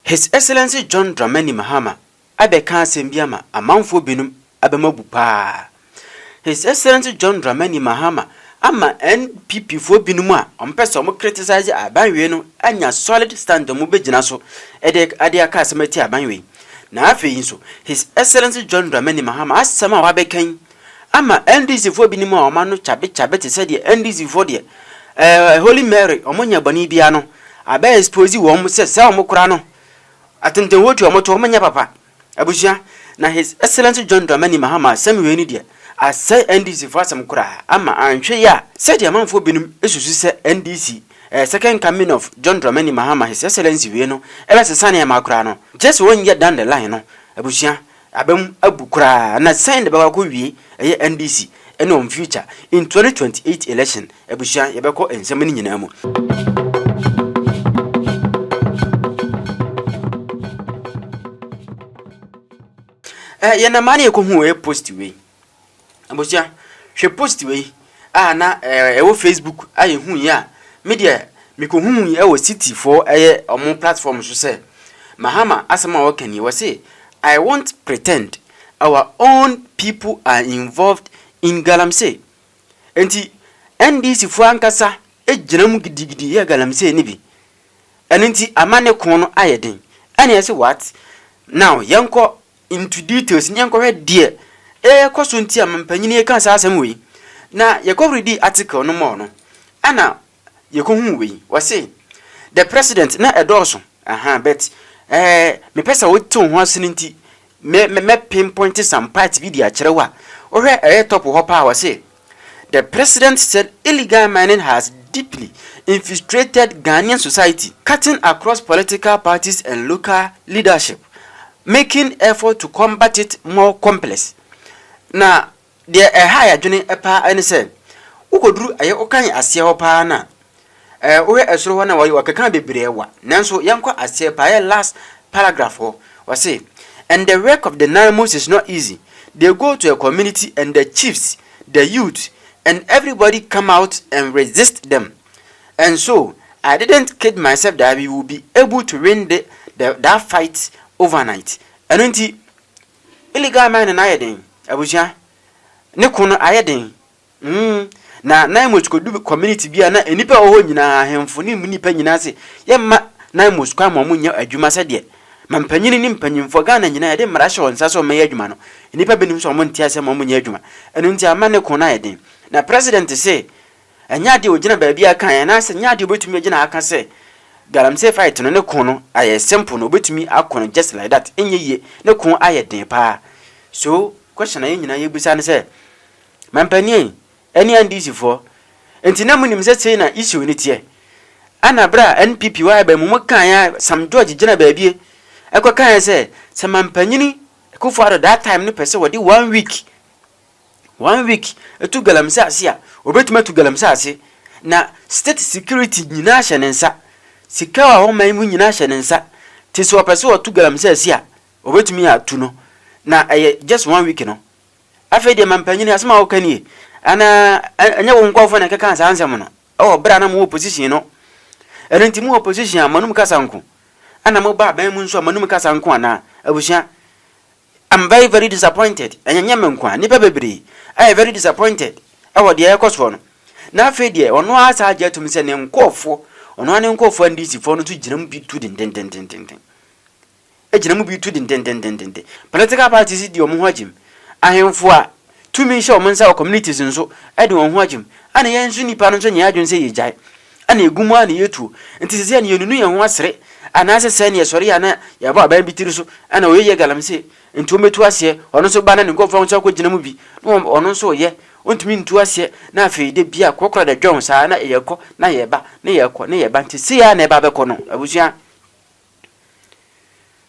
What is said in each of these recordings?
His Excellency John Dramani Mahama abeka asembia amanfo binum abemabu pa. His Excellency John Dramani Mahama ama NPP fo binum a ompese omo criticize abanwe no anya solid stand omo begina so ade aka asemati abanwe na afeyin so His Excellency John Dramani Mahama asema wa bekan ama NDC fo binum a omo no chabe te se de NDC fo de Holy Mary omo nya bani bia no aba expose wo omo se omo kura no atente wotu omo to omo nya papa abusia na His Excellency John Dramani Mahama asemi ni de asay NDC for some kura ama anhwe ya said the manfo binum esusu se NDC second coming of John Dramani Mahama His Excellency we no ebe sesa na ma kura no just one year down the line no abusia abam abu kura na sign de ba ko wie NDC ene on future in 2028 election abusia ye be ko ensem ni nyina mu ye na mani ko hu post we abusia hwe post we na wo Facebook aye hu ya media miko hu ya wo city for omo platform so say Mahama asema wo kan ye say I won't pretend our own people are involved in Galamsey enti NDC fu ankasa ejinam gidigidi ya Galamsey ni bi enti amane kon no ayeden ane say what now yanko into details nyanko he die koso nti amampanyini e kan sa asem we na read article no more no ana yekohu we wase the president na edorso but me pesa wo to ho asene nti me pinpoint some part video acherewa ohwe top ho pa wase the president said illegal mining has deeply infiltrated Ghanaian society, cutting across political parties and local leadership, making effort to combat it more complex. Na there a higher journey epa any say ukoduru aye okan asia opa na we esoro wana wa wakaka bebre wa nanso yanko asia pa last paragraph ho say and the work of the Naimos is not easy. They go to a community and the chiefs, the youth and everybody come out and resist them. And so I didn't kid myself that we will be able to win that fight overnight. And until illegal mining ayedin abuja ne kono ayedin na Naimos ko du community bia na enipa ho nyina ahemfo ni nipa nyina se yemma Naimos kwa mo nya adwuma se de mampanyini ni mpanyimfo Ghana nyina yede mrahye wonsa so meya adwuma no enipa benim so mo ntia se mo nya adwuma enu ntia amane kono ayedin na president say anya de ogina ba bia kan ya na se nya de obetumi ogina aka se Galamsey fight no ne kono aye simple no obetumi akono just like that enye ne kono ayedin pa. So question ayi nyina yebusa ne se mampani eni NDC for enti na munim se sei na issue ni tie ana bra NPP wa ba mu kan ya Sam George gina ba bie ekwa kan se mampanyini Kufu at that time no pese wodi 1 week etu Galamsey asia obetuma tu Galamsey ase na state security nyina hye nensa sika wa ho man mu nyina hye nensa ti so pese wotu Galamsey asia obetumi atu no na just 1 week no afa de mampanyini asema wo kanie ana anya wo nkofo na keka ansa ansem no bra na mo opposition no erenti mu opposition amanum kasanku ana mo ba ban mu nso amanum kasanku ana abusia I'm very disappointed. Anya menkwa ni bebre. I am very disappointed. Awo de yakosfo no. Na afa de ono asa aje to mse ne nkofo. Ono ane nkofo NDC fo no to ginam bi tu den. Ginam bi tu den. Political parties di omo hwagim. Ahemfo a tumi hye omo nsa communities nso e de omo hwagim. Ana yensu nipa no nso nya adwon se yejai. Ana egumu ana yetu. Nti sese ne yenunu ye ho asere. Ana sese ne sori ana ya ba ban bitiri so. Ana oyeye Galamsey nti ometu ase ono so bana ne nkofo nso akogina mu bi ono so ye ontumi ntu ase na afi de bia kokora da dwon sa na eyeko na yeba na yeba nti si ya na eba be kono abusia.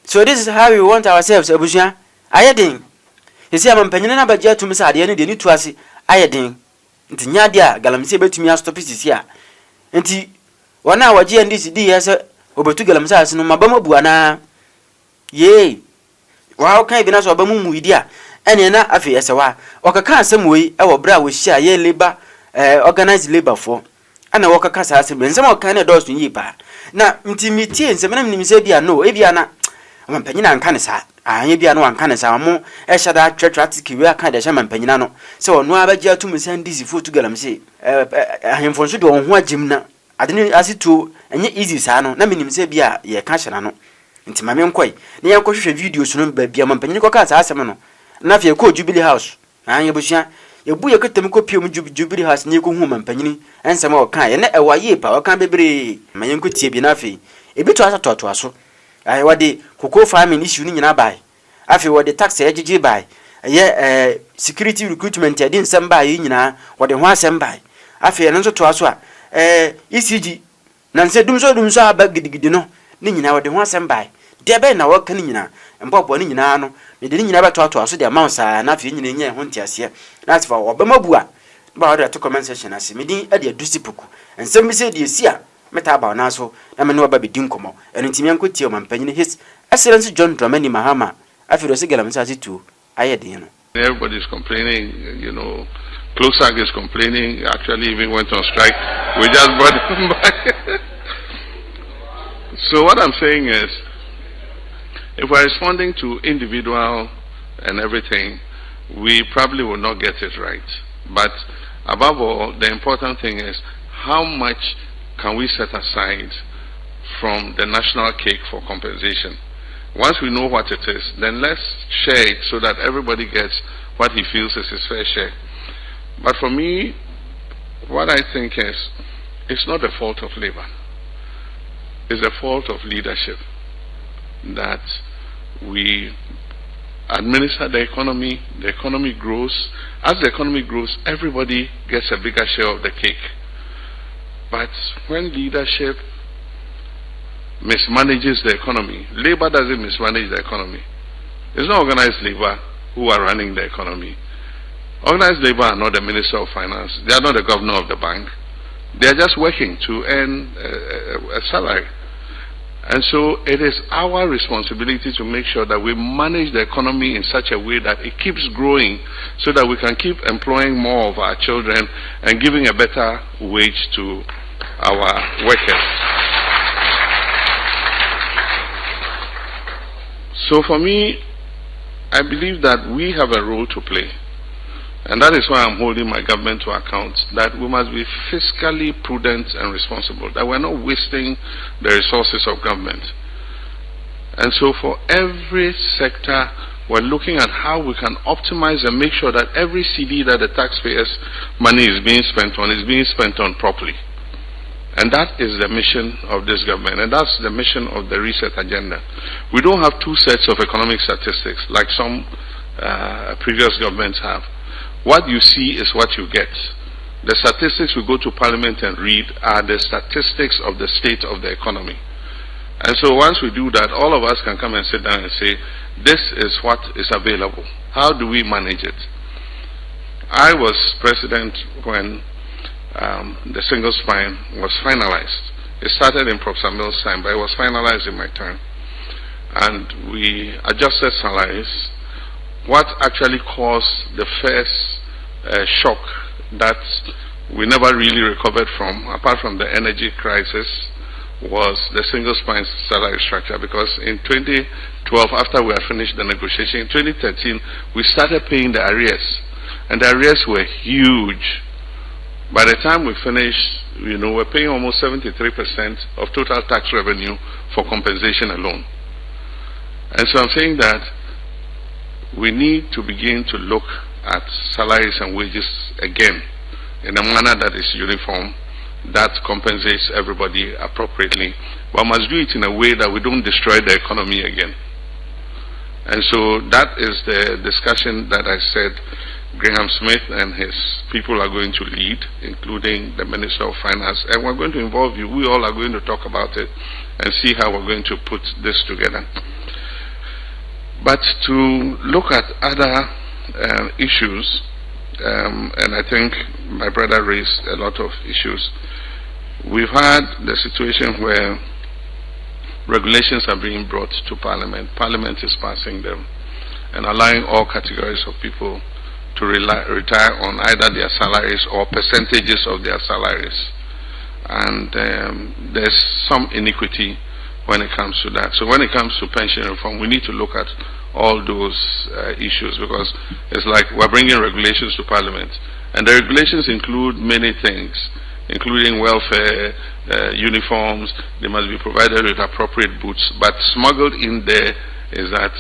So this is how we want ourselves abusia ayedin yesi amampanyina na bagia tumi sa ade ne de ni tu ase ayedin nti nyade a Galamsey betumi astop sisi a nti wana wagie NDC di yese obetu Galamsey ase no mabamabu ana ye wa kan bi na so abamu muidia ene na afi yesewa okaka asem we e wo bra wo hia ye labor organized labor for ana wo kaka sa asem nsem okan na do so yi pa na intimity en se menam nim se bia no e bia na mampanyina anka ne sa anye bia no anka ne sa mo e hyada twetwatic wi aka de hye mampanyina no se ono abagia to musan NDC fotu Galamsey ahemfo nso de on ho agim na ade ne asito enye easy sa no na menim se bia ye ka hyena no nti mame nkoi ne yanko hwehwe videos no ba bia mampanyina ko ka sa asem no na fie ko Jubilee House anye busua ebu ye ketem ko piem Jubilee House ne ko hu mampanyini ensem o kan ye na ewaye pa o kan bebre mayenko tie bi na fe ebi to asato aso ai wade koko farming issue ni nyina bai afi wade tax ejiji bai ye security recruitment edin nsem bai nyina wade ho asem bai afi eno nso to aso a ECG na nse dumso aba gidigidi no ni nyina wade ho asem bai de bai na waka ni nyina mpopo ni nyina no me de ni nyina ba to aso de amount sa na afi nyina nye ho ntiase na atifa obamabu ba wade to comment section ase me din ade adusipuku nsem bi se de sia meta ba na so na me no ba bedin komo eno ntimi anko tie o mampanyine his Excellency John Dramani Mahama afiro se Galamsey asitu ayedin no. Everybody's complaining, Closak is complaining, actually even went on strike. We just brought him back. So what I'm saying is, if we're responding to individual and everything, we probably will not get it right. But above all, the important thing is how much can we set aside from the national cake for compensation? Once we know what it is, then let's share it so that everybody gets what he feels is his fair share. But for me, what I think is, it's not the fault of labor. It's the fault of leadership that we administer the economy grows. As the economy grows, everybody gets a bigger share of the cake. But when leadership mismanages the economy, labor doesn't mismanage the economy. It's not organized labor who are running the economy. Organized labor are not the Minister of Finance. They are not the governor of the bank. They are just working to earn a salary. And so it is our responsibility to make sure that we manage the economy in such a way that it keeps growing so that we can keep employing more of our children and giving a better wage to our workers. So for me, I believe that we have a role to play. And that is why I'm holding my government to account, that we must be fiscally prudent and responsible, that we're not wasting the resources of government. And so for every sector, we're looking at how we can optimize and make sure that every CD that the taxpayers' money is being spent on properly. And that is the mission of this government, and that's the mission of the reset agenda. We don't have two sets of economic statistics like some previous governments have. What you see is what you get. The statistics we go to Parliament and read are the statistics of the state of the economy. And so once we do that, all of us can come and sit down and say, this is what is available. How do we manage it? I was president when the single spine was finalized. It started in Prof. Samuel's time, but it was finalized in my term. And we adjusted salaries. What actually caused the first shock that we never really recovered from, apart from the energy crisis, was the single spine salary structure. Because in 2012, after we had finished the negotiation, in 2013, we started paying the arrears. And the arrears were huge. By the time we finished, we're paying almost 73% of total tax revenue for compensation alone. And so I'm saying that we need to begin to look at salaries and wages again in a manner that is uniform, that compensates everybody appropriately, but must do it in a way that we don't destroy the economy again. And so that is the discussion that I said Graham Smith and his people are going to lead, including the Minister of Finance, and we're going to involve you. We all are going to talk about it and see how we're going to put this together. But to look at other issues, and I think my brother raised a lot of issues. We've had the situation where regulations are being brought to Parliament. Parliament is passing them and allowing all categories of people to retire on either their salaries or percentages of their salaries. and there's some iniquity when it comes to that. So when it comes to pension reform, we need to look at all those issues, because it's like we're bringing regulations to Parliament, and the regulations include many things, including welfare, uniforms. They must be provided with appropriate boots, but smuggled in there is that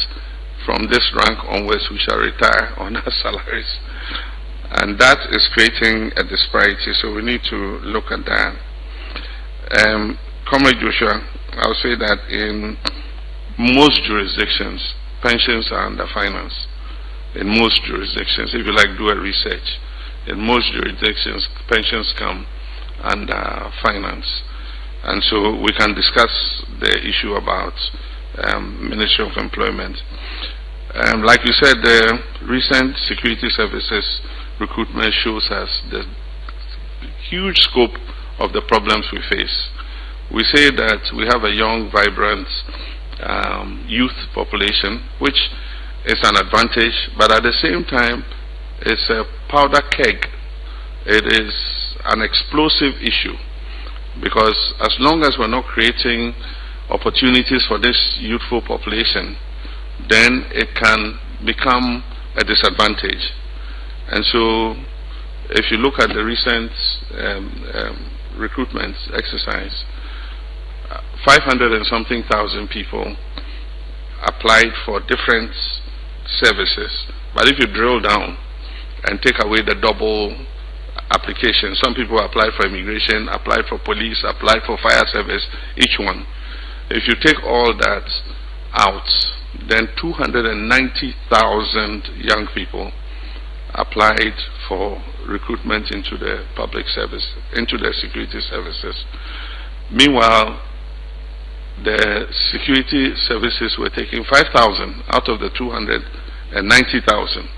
from this rank onwards we shall retire on our salaries, and that is creating a disparity. So we need to look at that. Comrade Joshua, I'll say that in most jurisdictions, pensions are under finance. In most jurisdictions, if you like, do a research. In most jurisdictions, pensions come under finance. And so we can discuss the issue about Ministry of Employment. Like you said, the recent security services recruitment shows us the huge scope of the problems we face. We say that we have a young, vibrant youth population, which is an advantage, but at the same time, it's a powder keg. It is an explosive issue, because as long as we're not creating opportunities for this youthful population, then it can become a disadvantage. And so, if you look at the recent recruitment exercise, 500 and something thousand people applied for different services. But if you drill down and take away the double application, some people applied for immigration, applied for police, applied for fire service, each one. If you take all that out, then 290,000 young people applied for recruitment into the public service, into the security services. Meanwhile, the security services were taking 5,000 out of the 290,000.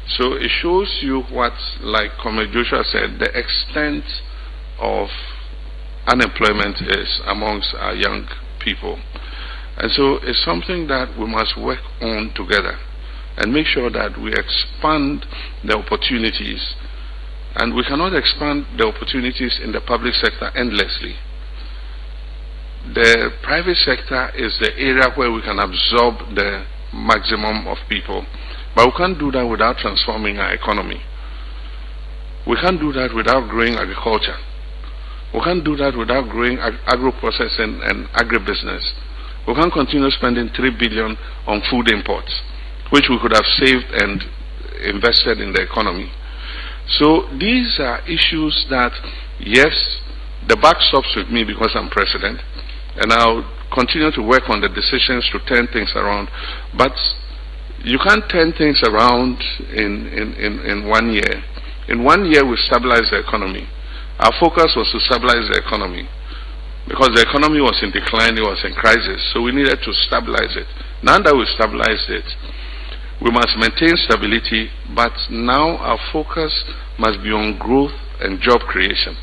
So it shows you what, like Comrade Joshua said, the extent of unemployment is amongst our young people. And so it's something that we must work on together and make sure that we expand the opportunities. And we cannot expand the opportunities in the public sector endlessly. The private sector is the area where we can absorb the maximum of people. But we can't do that without transforming our economy. We can't do that without growing agriculture. We can't do that without growing agro-processing and agribusiness. We can't continue spending 3 billion on food imports, which we could have saved and invested in the economy. So these are issues that, yes, the buck stops with me because I'm president, and I'll continue to work on the decisions to turn things around. But you can't turn things around in 1 year. In 1 year, we stabilized the economy. Our focus was to stabilize the economy, because the economy was in decline, it was in crisis, so we needed to stabilize it. Now that we stabilized it, we must maintain stability, but now our focus must be on growth and job creation.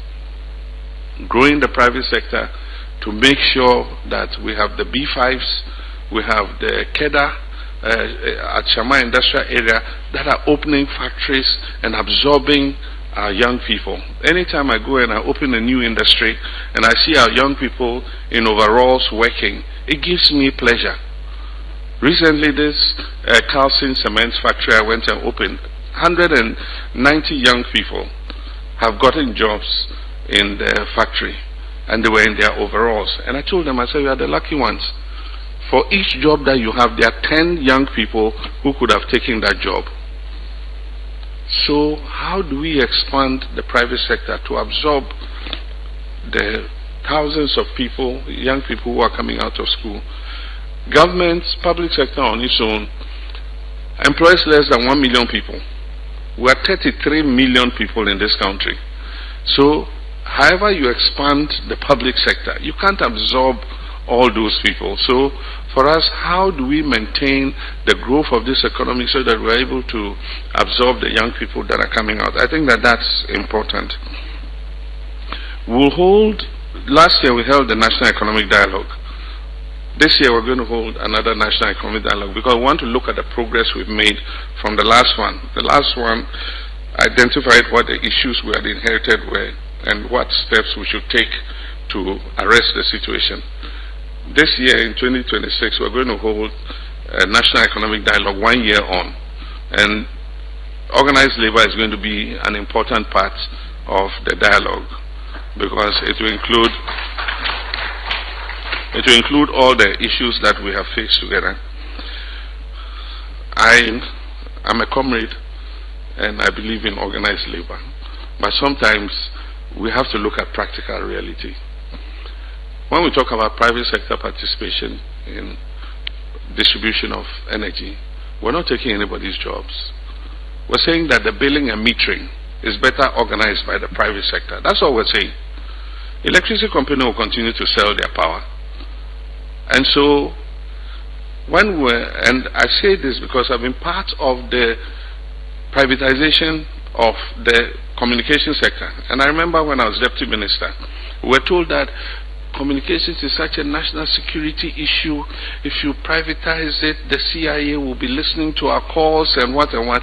Growing the private sector to make sure that we have the B5s, we have the KEDA at Shama Industrial Area that are opening factories and absorbing our young people. Anytime I go and I open a new industry and I see our young people in overalls working, it gives me pleasure. Recently, this calcine cement factory I went and opened, 190 young people have gotten jobs in the factory, and they were in their overalls. And I told them, I said, you are the lucky ones. For each job that you have, there are 10 young people who could have taken that job. So how do we expand the private sector to absorb the thousands of people, young people who are coming out of school? Government, public sector on its own, employs less than 1 million people. We are 33 million people in this country. So however you expand the public sector, you can't absorb all those people. So for us, how do we maintain the growth of this economy so that we're able to absorb the young people that are coming out? I think that that's important. Last year we held the National Economic Dialogue. This year we're going to hold another National Economic Dialogue, because we want to look at the progress we've made from the last one. The last one identified what the issues we had inherited were, and what steps we should take to arrest the situation. This year, in 2026, we're going to hold a National Economic Dialogue 1 year on, and organized labor is going to be an important part of the dialogue, because it will include all the issues that we have faced together. I am a comrade and I believe in organized labor, but sometimes we have to look at practical reality. When we talk about private sector participation in distribution of energy, we're not taking anybody's jobs. We're saying that the billing and metering is better organized by the private sector. That's all we're saying. Electricity company will continue to sell their power. And so, and I say this because I've been part of the privatization of the communication sector. And I remember when I was deputy minister, we were told that communications is such a national security issue. If you privatize it, the CIA will be listening to our calls and what and what.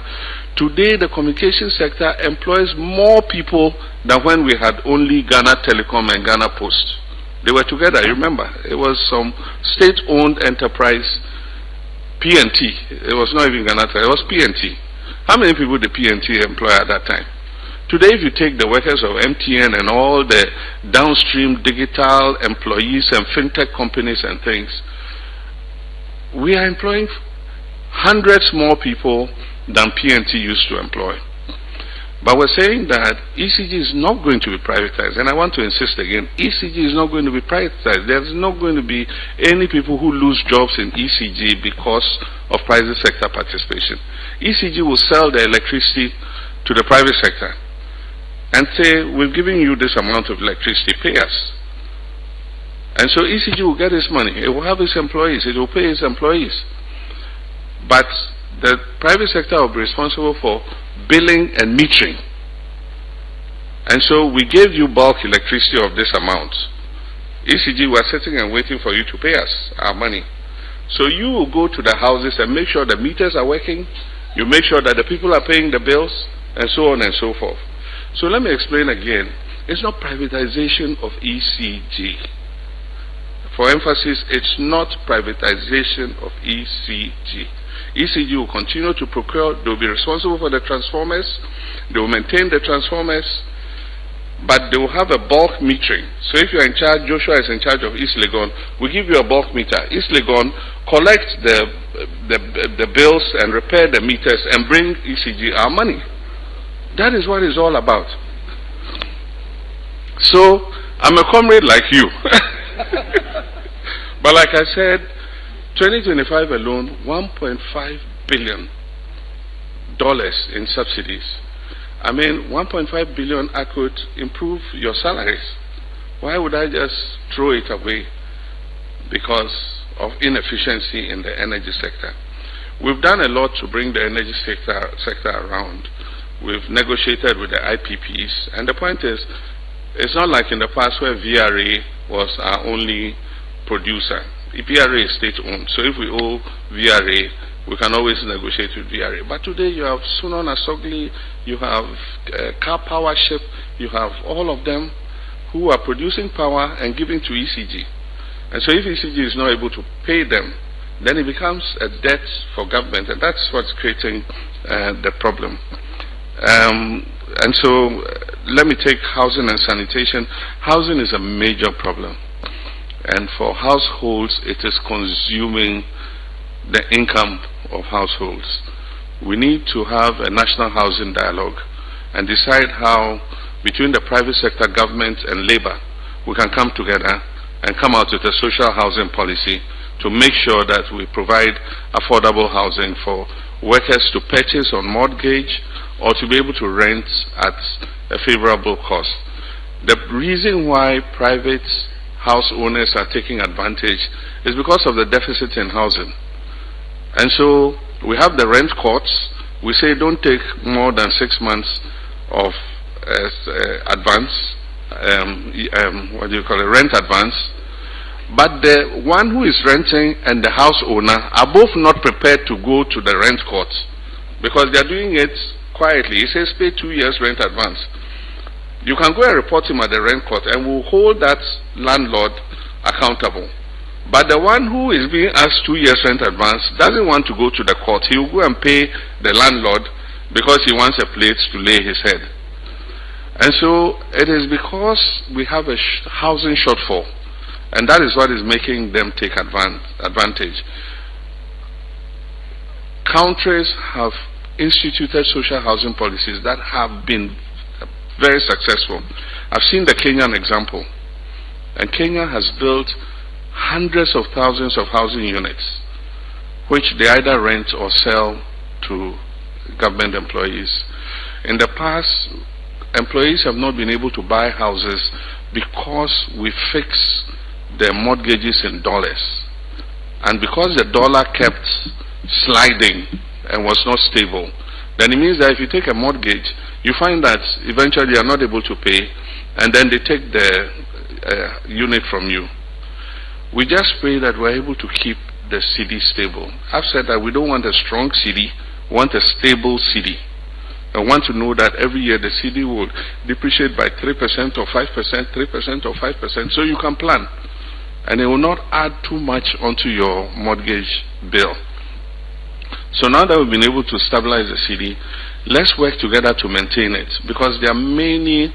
Today, the communication sector employs more people than when we had only Ghana Telecom and Ghana Post. They were together, you remember. It was some state-owned enterprise, PNT. It was not even Ghana Telecom, it was PNT. How many people did PNT employ at that time? Today, if you take the workers of MTN and all the downstream digital employees and fintech companies and things, we are employing hundreds more people than PNT used to employ. But we're saying that ECG is not going to be privatized. And I want to insist again, ECG is not going to be privatized. There's not going to be any people who lose jobs in ECG because of private sector participation. ECG will sell the electricity to the private sector and say, we're giving you this amount of electricity, pay us. And so ECG will get its money. It will have its employees. It will pay its employees. But the private sector will be responsible for billing and metering. And so we gave you bulk electricity of this amount. ECG was sitting and waiting for you to pay us our money. So you will go to the houses and make sure the meters are working. You make sure that the people are paying the bills, and so on and so forth. So let me explain again. It's not privatization of ECG. For emphasis, it's not privatization of ECG. ECG will continue to procure, they will be responsible for the transformers, they will maintain the transformers, but they will have a bulk metering. So if you're in charge, Joshua is in charge of East Legon, we give you a bulk meter. East Legon collect the bills and repair the meters and bring ECG our money. That is what it's all about. So, I'm a comrade like you. But like I said, 2025 alone, $1.5 billion in subsidies. I mean, 1.5 billion, I could improve your salaries. Why would I just throw it away because of inefficiency in the energy sector? We've done a lot to bring the energy sector around. We've negotiated with the IPPs, and the point is, it's not like in the past where VRA was our only producer. VRA is state-owned, so if we owe VRA, we can always negotiate with VRA. But today you have Sunon Asogli, you have Car Power Ship, you have all of them who are producing power and giving to ECG. And so if ECG is not able to pay them, then it becomes a debt for government, and that's what's creating the problem. And so let me take housing and sanitation. Housing is a major problem, and for households it is consuming the income of households. We need to have a national housing dialogue and decide how, between the private sector, government and labor, we can come together and come out with a social housing policy to make sure that we provide affordable housing for workers to purchase on mortgage or to be able to rent at a favorable cost. The reason why private house owners are taking advantage is because of the deficit in housing. And so we have the rent courts. We say don't take more than 6 months of advance, rent advance. But the one who is renting and the house owner are both not prepared to go to the rent courts because they are doing it quietly. It says pay 2 years rent advance. you can go and report him at the rent court, and we'll hold that landlord accountable. But the one who is being asked 2 years rent advance doesn't want to go to the court. He will go and pay the landlord because he wants a place to lay his head. And so it is because we have a housing shortfall, and that is what is making them take advantage. Countries have instituted social housing policies that have been very successful. I've seen the Kenyan example, and Kenya has built hundreds of thousands of housing units, which they either rent or sell to government employees. In the past, employees have not been able to buy houses because we fix their mortgages in dollars. And because the dollar kept sliding and was not stable, then it means that if you take a mortgage, you find that eventually you are not able to pay, and then they take the unit from you. We just pray that we're able to keep the city stable. I've said that we don't want a strong city, we want a stable city. I want to know that every year the city will depreciate by 3% or 5%, 3% or 5%, so you can plan. And it will not add too much onto your mortgage bill. So now that we've been able to stabilize the city, let's work together to maintain it, because there are many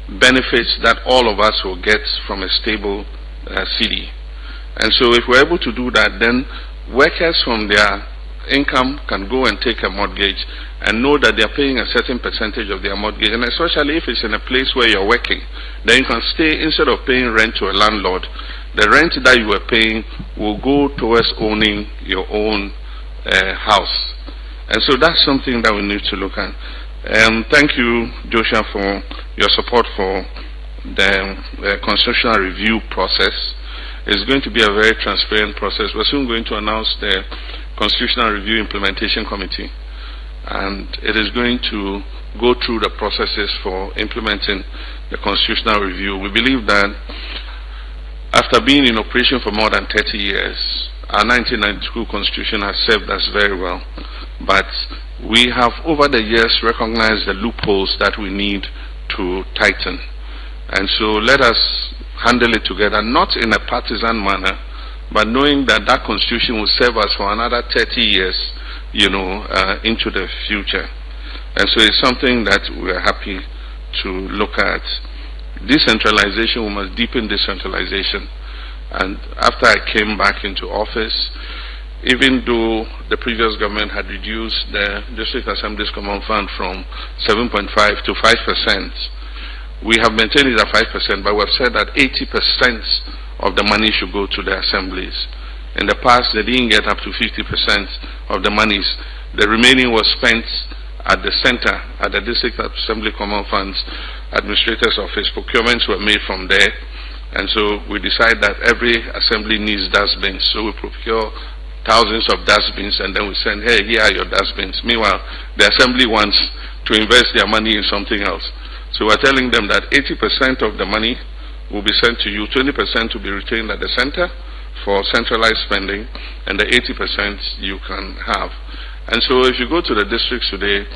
benefits that all of us will get from a stable city. And so if we're able to do that, then workers from their income can go and take a mortgage and know that they're paying a certain percentage of their mortgage. And especially if it's in a place where you're working, then you can stay, instead of paying rent to a landlord, the rent that you were paying will go towards owning your own house. And so that's something that we need to look at. Thank you, Joshua, for your support for the constitutional review process. It's going to be a very transparent process. We're soon going to announce the Constitutional Review Implementation Committee, and it is going to go through the processes for implementing the constitutional review. We believe that after being in operation for more than 30 years, our 1992 Constitution has served us very well, but we have over the years recognized the loopholes that we need to tighten. And so let us handle it together, not in a partisan manner, but knowing that that constitution will serve us for another 30 years, into the future. And so it's something that we are happy to look at. Decentralization, we must deepen decentralization. And after I came back into office, even though the previous government had reduced the District Assembly's Common Fund from 7.5 to 5%, we have maintained it at 5%, but we have said that 80% of the money should go to the assemblies. In the past, they didn't get up to 50% of the monies. The remaining was spent at the center, at the District Assembly Common Funds, Administrator's Office. Procurements were made from there, and so we decide that every assembly needs dustbins. So we procure thousands of dustbins, and then we send, hey, here are your dustbins. Meanwhile, the assembly wants to invest their money in something else. So we're telling them that 80% of the money will be sent to you, 20% will be retained at the center for centralized spending, and the 80% you can have. And so if you go to the districts today,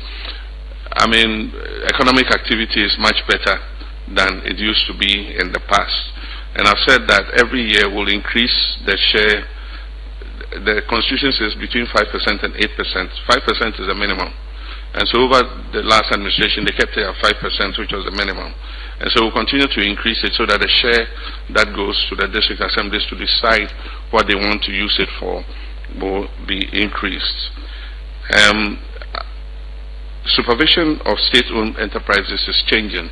economic activity is much better than it used to be in the past. And I've said that every year we'll increase the share. The Constitution says between 5% and 8%. 5% is the minimum. And so over the last administration, they kept it at 5%, which was the minimum. And so we'll continue to increase it so that the share that goes to the district assemblies to decide what they want to use it for will be increased. Supervision of state-owned enterprises is changing.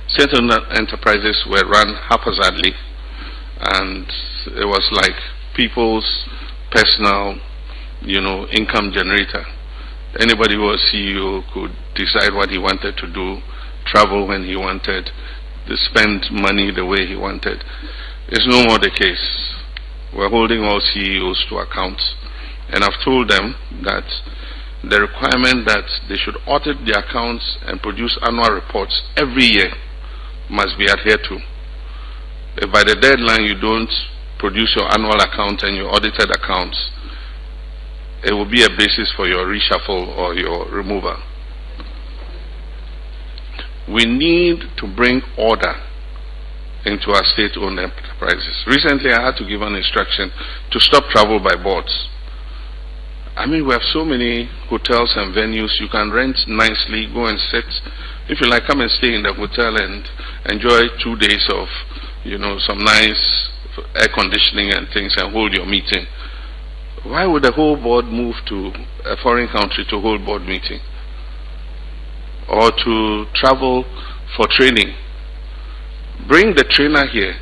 State-owned enterprises were run haphazardly, and it was like people's personal, income generator. Anybody who was CEO could decide what he wanted to do, travel when he wanted, to spend money the way he wanted. It's no more the case. We're holding all CEOs to account, and I've told them that the requirement that they should audit their accounts and produce annual reports every year must be adhered to. If by the deadline you don't produce your annual account and your audited accounts, it will be a basis for your reshuffle or your removal. we need to bring order into our state-owned enterprises. Recently, I had to give an instruction to stop travel by boards. I mean, we have so many hotels and venues. You can rent nicely, go and sit. If you like, come and stay in the hotel and enjoy 2 days of, some nice air conditioning and things and hold your meeting. Why would the whole board move to a foreign country to hold board meeting? Or to travel for training? Bring the trainer here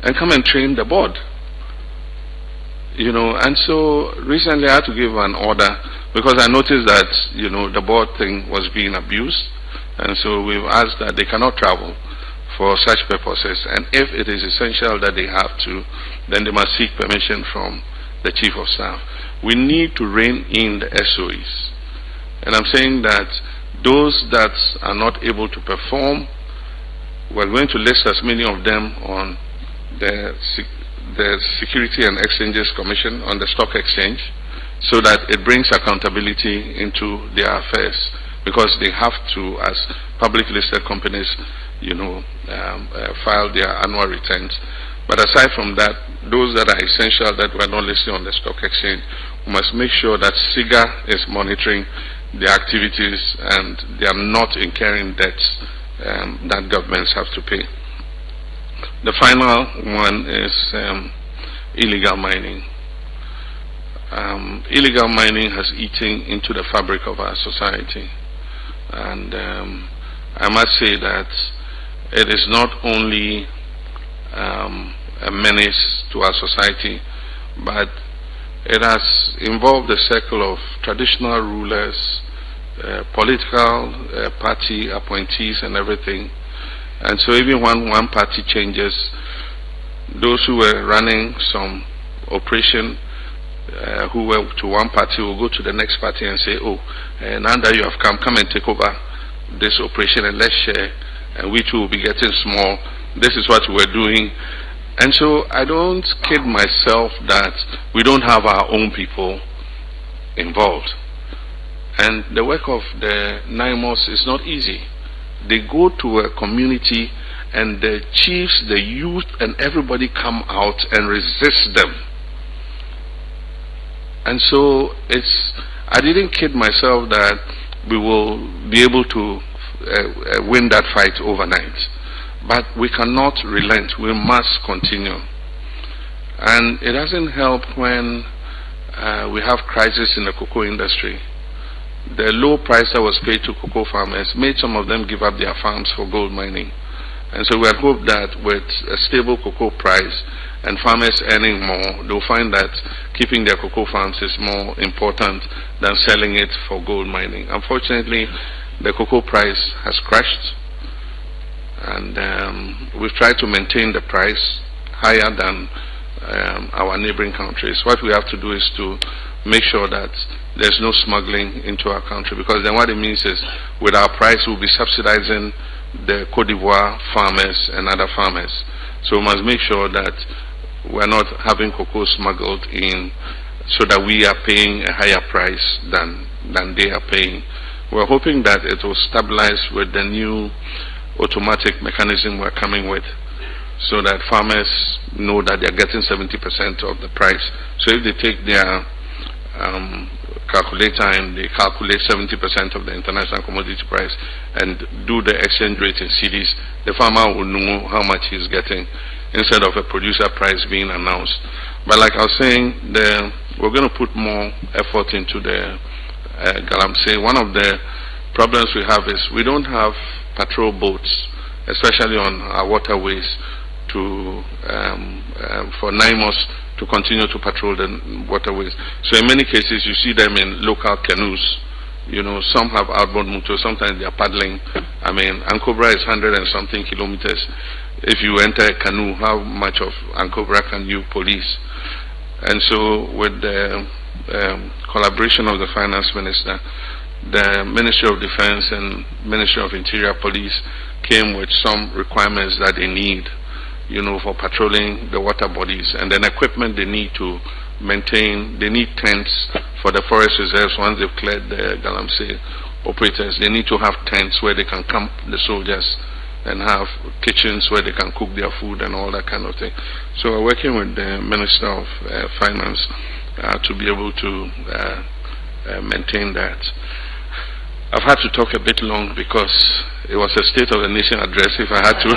and come and train the board. And so recently I had to give an order because I noticed that, the board thing was being abused. And so we've asked that they cannot travel for such purposes. And if it is essential that they have to, then they must seek permission from the Chief of Staff. We need to rein in the SOEs. And I'm saying that those that are not able to perform, we're going to list as many of them on the Security and Exchanges Commission on the Stock Exchange, so that it brings accountability into their affairs, because they have to, as public listed companies, file their annual returns. But aside from that, those that are essential that were not listed on the stock exchange, we must make sure that SIGA is monitoring their activities and they are not incurring debts that governments have to pay. The final one is illegal mining. Illegal mining has eaten into the fabric of our society, and I must say that it is not only a menace to our society, but it has involved the circle of traditional rulers, political party appointees and everything. And so even when one party changes, those who were running some operation who were to one party will go to the next party and say, oh, now that you have come and take over this operation and let's share, and we too will be getting small. This is what we're doing. And so I don't kid myself that we don't have our own people involved. And the work of the NIMOS is not easy. They go to a community and the chiefs, the youth, and everybody come out and resist them. And so I didn't kid myself that we will be able to win that fight overnight. But we cannot relent. We must continue. And it doesn't help when we have crisis in the cocoa industry. The low price that was paid to cocoa farmers made some of them give up their farms for gold mining. And so we had hoped that with a stable cocoa price and farmers earning more, they'll find that keeping their cocoa farms is more important than selling it for gold mining. Unfortunately, the cocoa price has crashed, and we've tried to maintain the price higher than our neighboring countries. What we have to do is to make sure that there's no smuggling into our country, because then what it means is with our price we'll be subsidizing the Cote d'Ivoire farmers and other farmers. So we must make sure that we're not having cocoa smuggled in so that we are paying a higher price than they are paying. We're hoping that it will stabilize with the new automatic mechanism we're coming with, so that farmers know that they're getting 70% of the price. So if they take their calculator and they calculate 70% of the international commodity price and do the exchange rate in cedis, the farmer will know how much he's getting instead of a producer price being announced. But like I was saying, we're going to put more effort into the Galamsey. One of the problems we have is we don't have patrol boats, especially on our waterways, for NIMOS to continue to patrol the waterways. So in many cases you see them in local canoes. Some have outboard motors, sometimes they are paddling. I mean, Ankobra is 100 and something kilometers. If you enter a canoe, how much of Ankobra can you police? And so with the collaboration of the Finance Minister, the Ministry of Defense and Ministry of Interior Police came with some requirements that they need, for patrolling the water bodies, and then equipment they need to maintain. They need tents for the forest reserves once they've cleared the Galamsey operators, they need to have tents where they can camp the soldiers and have kitchens where they can cook their food and all that kind of thing. So we're working with the Minister of Finance to be able to maintain that. I've had to talk a bit long because it was a State of the Nation address. If I had to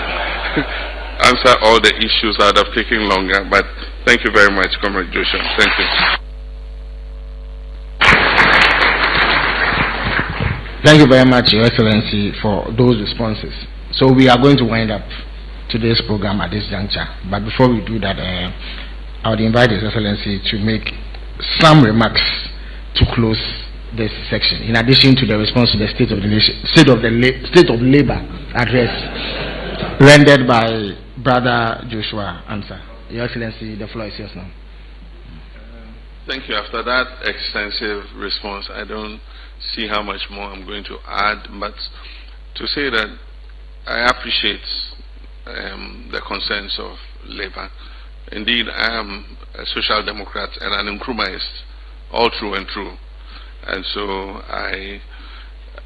answer all the issues, I would have taken longer. But thank you very much, Comrade Joshua. Thank you. Thank you very much, Your Excellency, for those responses. So we are going to wind up today's program at this juncture. But before we do that, I would invite His Excellency to make some remarks to close this section, in addition to the response to the State of the Nation, State of Labor address rendered by Brother Joshua Amsa. Your Excellency, the floor is yours now. Thank you. After that extensive response, I don't see how much more I'm going to add, but to say that I appreciate the concerns of Labour. Indeed, I am a social democrat and an Nkrumahist, all through and through. And so I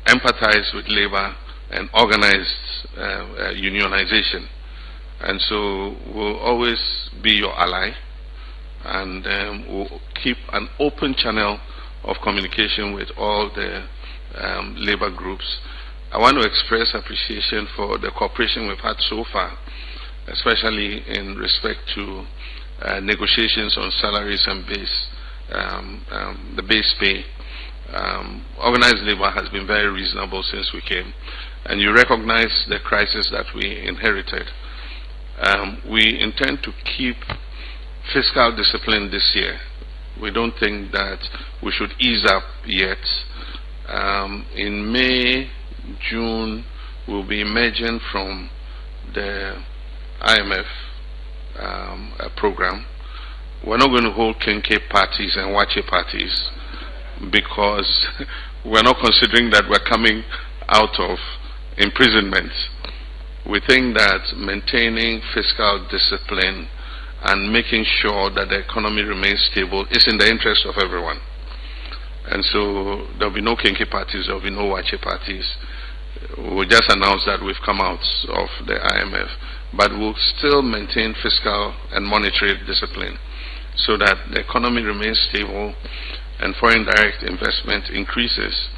empathize with Labour and organized unionization. And so we'll always be your ally, and we'll keep an open channel of communication with all the Labour groups. I want to express appreciation for the cooperation we've had so far, especially in respect to negotiations on salaries and the base pay. Organized labor has been very reasonable since we came, and you recognize the crisis that we inherited. We intend to keep fiscal discipline this year. We don't think that we should ease up yet. In May, June, we'll be emerging from the IMF program. We're not going to hold Kenke parties and Wache parties, because we're not considering that we're coming out of imprisonment. We think that maintaining fiscal discipline and making sure that the economy remains stable is in the interest of everyone. And so there'll be no Kenke parties, there'll be no Wache parties. We'll just announce that we've come out of the IMF, but we'll still maintain fiscal and monetary discipline so that the economy remains stable and foreign direct investment increases.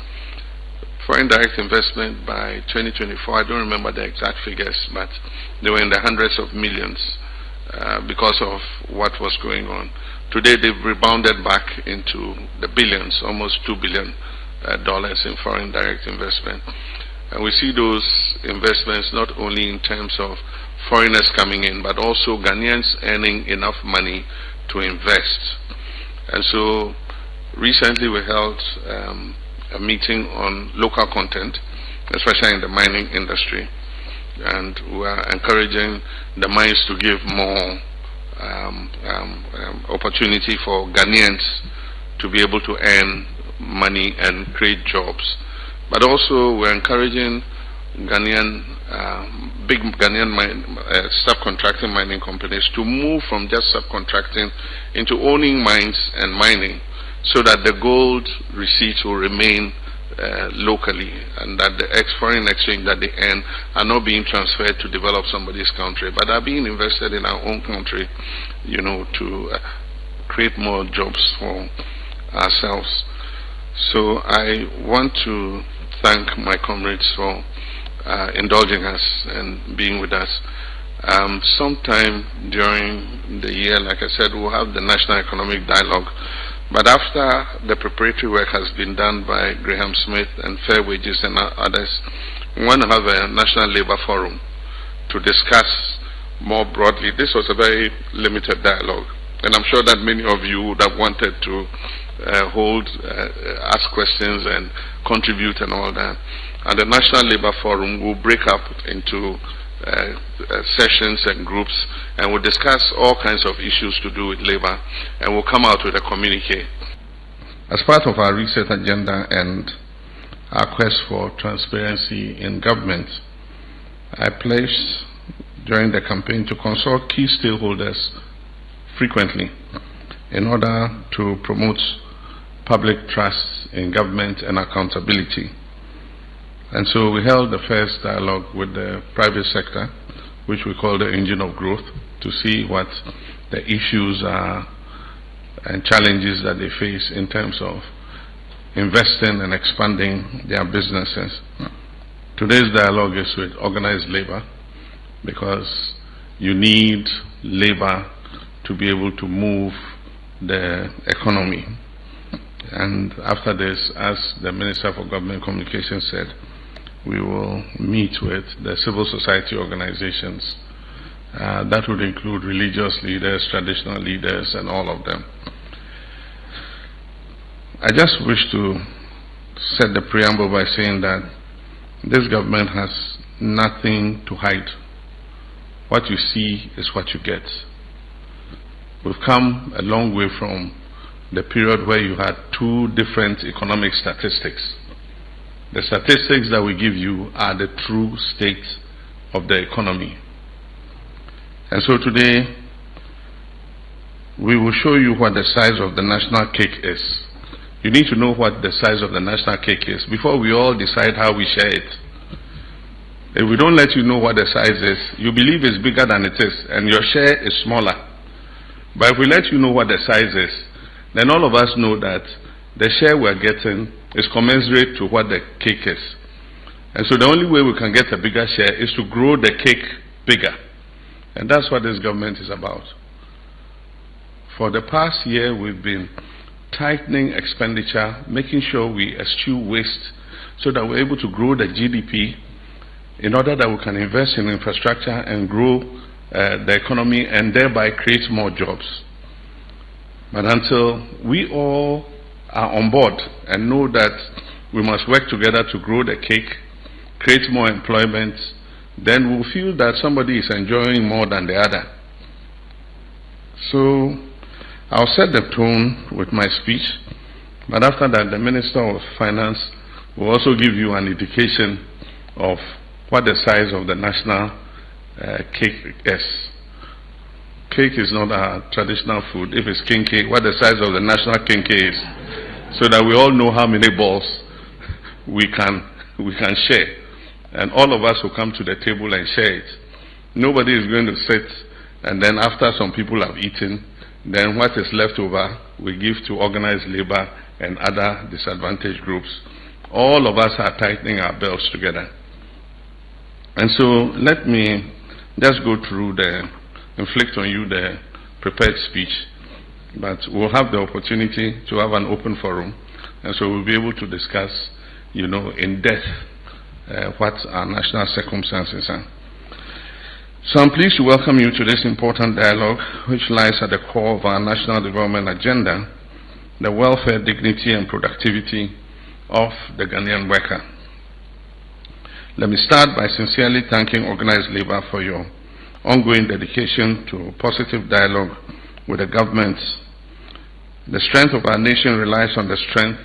Foreign direct investment by 2024, I don't remember the exact figures, but they were in the hundreds of millions because of what was going on. Today they've rebounded back into the billions, almost $2 billion in foreign direct investment. And we see those investments not only in terms of foreigners coming in, but also Ghanaians earning enough money to invest. And so recently we held a meeting on local content, especially in the mining industry, and we are encouraging the mines to give more opportunity for Ghanaians to be able to earn money and create jobs. But also we're encouraging big Ghanaian subcontracting mining companies to move from just subcontracting into owning mines and mining, so that the gold receipts will remain locally, and that the foreign exchange that they earn are not being transferred to develop somebody's country, but are being invested in our own country, you know, to create more jobs for ourselves. So I want to thank my comrades for indulging us and being with us. Sometime during the year, like I said, we'll have the National Economic Dialogue. But after the preparatory work has been done by Graham Smith and Fair Wages and others, we want to have a National Labour Forum to discuss more broadly. This was a very limited dialogue, and I'm sure that many of you would have wanted to ask questions and contribute and all that. And the National Labour Forum will break up into sessions and groups, and we'll discuss all kinds of issues to do with labor, and we'll come out with a communique. As part of our reset agenda and our quest for transparency in government, I pledged during the campaign to consult key stakeholders frequently in order to promote public trust in government and accountability. And so we held the first dialogue with the private sector, which we call the engine of growth, to see what the issues are and challenges that they face in terms of investing and expanding their businesses. Today's dialogue is with organized labor, because you need labor to be able to move the economy. And after this, as the Minister for Government Communications said, we will meet with the civil society organizations. That would include religious leaders, traditional leaders, and all of them. I just wish to set the preamble by saying that this government has nothing to hide. What you see is what you get. We've come a long way from the period where you had two different economic statistics. The statistics that we give you are the true state of the economy. And so today, we will show you what the size of the national cake is. You need to know what the size of the national cake is before we all decide how we share it. If we don't let you know what the size is, you believe it's bigger than it is, and your share is smaller. But if we let you know what the size is, then all of us know that the share we're getting is commensurate to what the cake is. And so the only way we can get a bigger share is to grow the cake bigger. And that's what this government is about. For the past year, we've been tightening expenditure, making sure we eschew waste so that we're able to grow the GDP in order that we can invest in infrastructure and grow the economy and thereby create more jobs. But until we all are on board and know that we must work together to grow the cake, create more employment, then we'll feel that somebody is enjoying more than the other. So I'll set the tone with my speech, but after that the Minister of Finance will also give you an indication of what the size of the national cake is. Cake is not a traditional food. If it's king cake, what the size of the national king cake is, so that we all know how many balls we can share. And all of us will come to the table and share it. Nobody is going to sit and then after some people have eaten, then what is left over we give to organized labor and other disadvantaged groups. All of us are tightening our belts together. And so let me just go through inflict on you the prepared speech, but we'll have the opportunity to have an open forum, and so we'll be able to discuss, in depth what our national circumstances are. So I'm pleased to welcome you to this important dialogue, which lies at the core of our national development agenda, the welfare, dignity, and productivity of the Ghanaian worker. Let me start by sincerely thanking organized labor for your ongoing dedication to positive dialogue with the government. The strength of our nation relies on the strength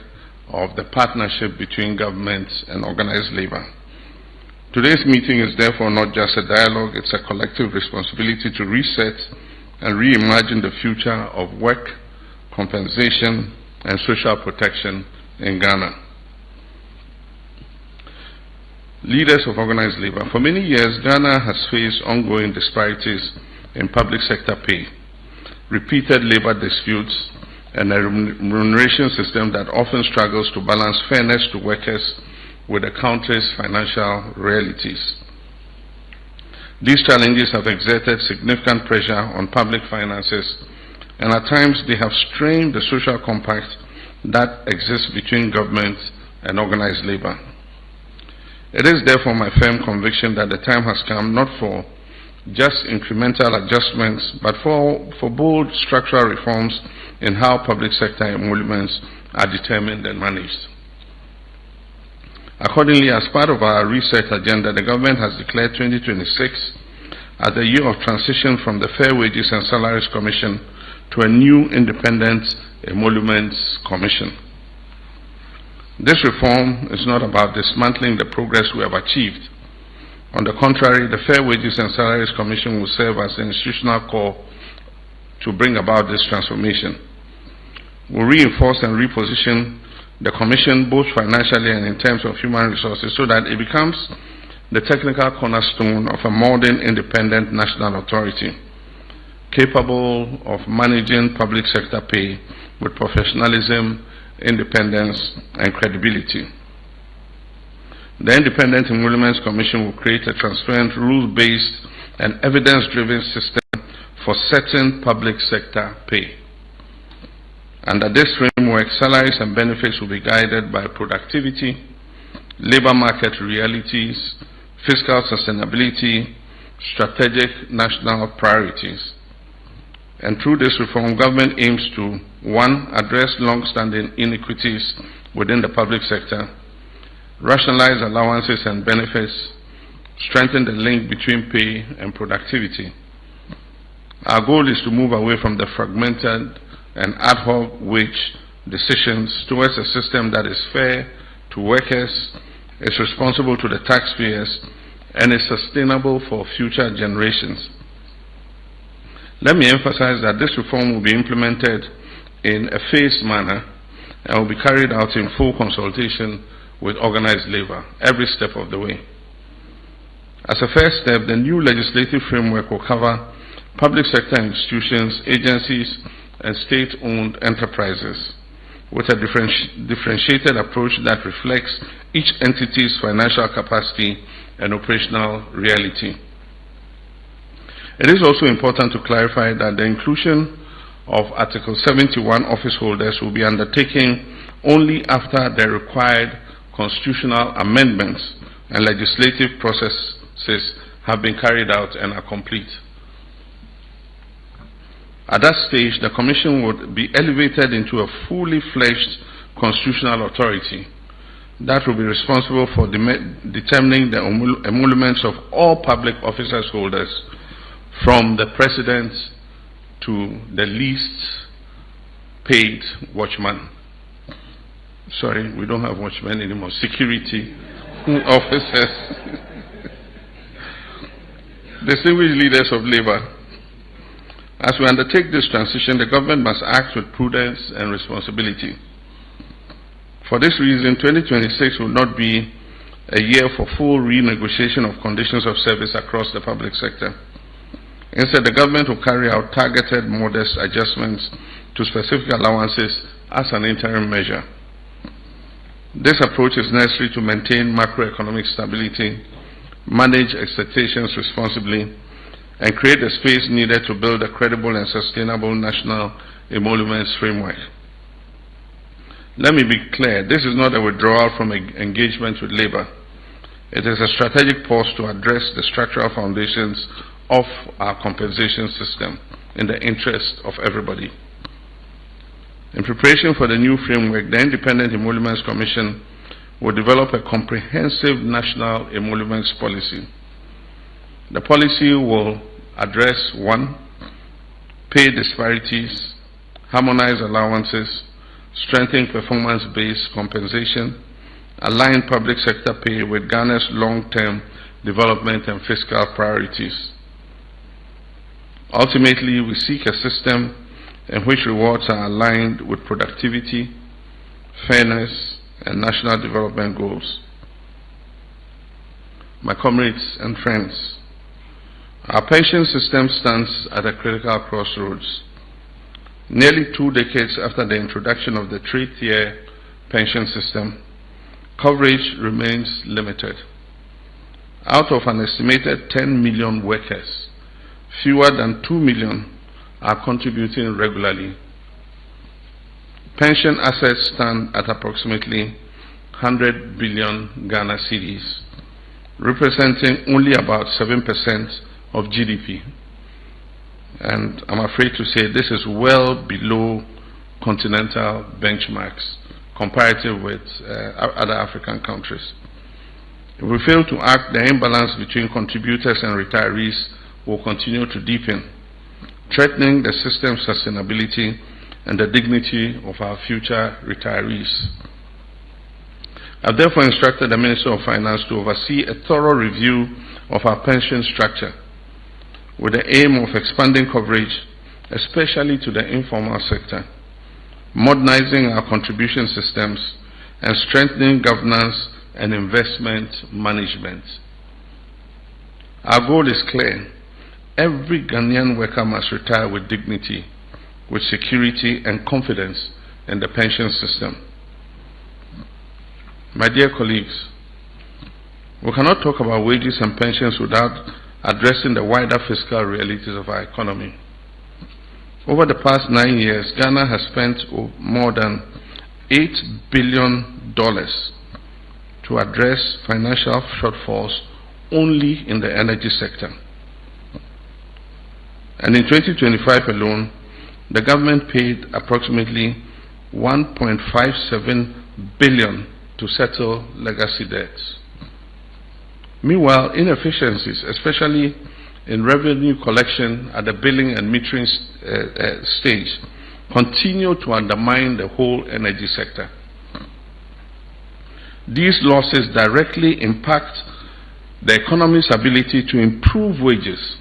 of the partnership between government and organized labor. Today's meeting is therefore not just a dialogue, it's a collective responsibility to reset and reimagine the future of work, compensation, and social protection in Ghana. Leaders of organized labor. For many years, Ghana has faced ongoing disparities in public sector pay, repeated labor disputes, and a remuneration system that often struggles to balance fairness to workers with the country's financial realities. These challenges have exerted significant pressure on public finances, and at times they have strained the social compact that exists between government and organized labor. It is therefore my firm conviction that the time has come not for just incremental adjustments, but for bold structural reforms in how public sector emoluments are determined and managed. Accordingly, as part of our reset agenda, the government has declared 2026 as the year of transition from the Fair Wages and Salaries Commission to a new independent emoluments commission. This reform is not about dismantling the progress we have achieved. On the contrary, the Fair Wages and Salaries Commission will serve as the institutional core to bring about this transformation. We'll reinforce and reposition the Commission both financially and in terms of human resources so that it becomes the technical cornerstone of a modern independent national authority capable of managing public sector pay with professionalism, independence, and credibility. The Independent Emoluments Commission will create a transparent, rule-based, and evidence-driven system for setting public sector pay. Under this framework, salaries and benefits will be guided by productivity, labor market realities, fiscal sustainability, strategic national priorities. And through this reform, government aims to, 1, address long-standing inequities within the public sector, rationalize allowances and benefits, strengthen the link between pay and productivity. Our goal is to move away from the fragmented and ad hoc wage decisions towards a system that is fair to workers, is responsible to the taxpayers, and is sustainable for future generations. Let me emphasize that this reform will be implemented in a phased manner and will be carried out in full consultation with organized labor every step of the way. As a first step, the new legislative framework will cover public sector institutions, agencies, and state-owned enterprises with a differentiated approach that reflects each entity's financial capacity and operational reality. It is also important to clarify that the inclusion of Article 71 office holders will be undertaken only after the required constitutional amendments and legislative processes have been carried out and are complete. At that stage, the Commission would be elevated into a fully fledged constitutional authority that will be responsible for determining the emoluments of all public officers holders, from the President to the least paid watchman. Sorry, we don't have watchmen anymore. Security officers. Distinguished leaders of labor, as we undertake this transition, the government must act with prudence and responsibility. For this reason, 2026 will not be a year for full renegotiation of conditions of service across the public sector. Instead, the government will carry out targeted, modest adjustments to specific allowances as an interim measure. This approach is necessary to maintain macroeconomic stability, manage expectations responsibly, and create the space needed to build a credible and sustainable national emoluments framework. Let me be clear, this is not a withdrawal from engagement with labor. It is a strategic pause to address the structural foundations of our compensation system in the interest of everybody. In preparation for the new framework, the Independent Emoluments Commission will develop a comprehensive national emoluments policy. The policy will address 1, pay disparities, harmonize allowances, strengthen performance-based compensation, align public sector pay with Ghana's long-term development and fiscal priorities. Ultimately, we seek a system in which rewards are aligned with productivity, fairness, and national development goals. My comrades and friends, our pension system stands at a critical crossroads. Nearly 2 decades after the introduction of the 3-tier pension system, coverage remains limited. Out of an estimated 10 million workers, fewer than 2 million are contributing regularly. Pension assets stand at approximately 100 billion Ghana cedis, representing only about 7% of GDP. And I'm afraid to say this is well below continental benchmarks comparative with other African countries. If we fail to act, the imbalance between contributors and retirees will continue to deepen, threatening the system's sustainability and the dignity of our future retirees. I've therefore instructed the Minister of Finance to oversee a thorough review of our pension structure with the aim of expanding coverage, especially to the informal sector, modernizing our contribution systems, and strengthening governance and investment management. Our goal is clear. Every Ghanaian worker must retire with dignity, with security and confidence in the pension system. My dear colleagues, we cannot talk about wages and pensions without addressing the wider fiscal realities of our economy. Over the past 9 years, Ghana has spent more than $8 billion to address financial shortfalls only in the energy sector. And in 2025 alone, the government paid approximately $1.57 billion to settle legacy debts. Meanwhile, inefficiencies, especially in revenue collection at the billing and metering stage, continue to undermine the whole energy sector. These losses directly impact the economy's ability to improve wages,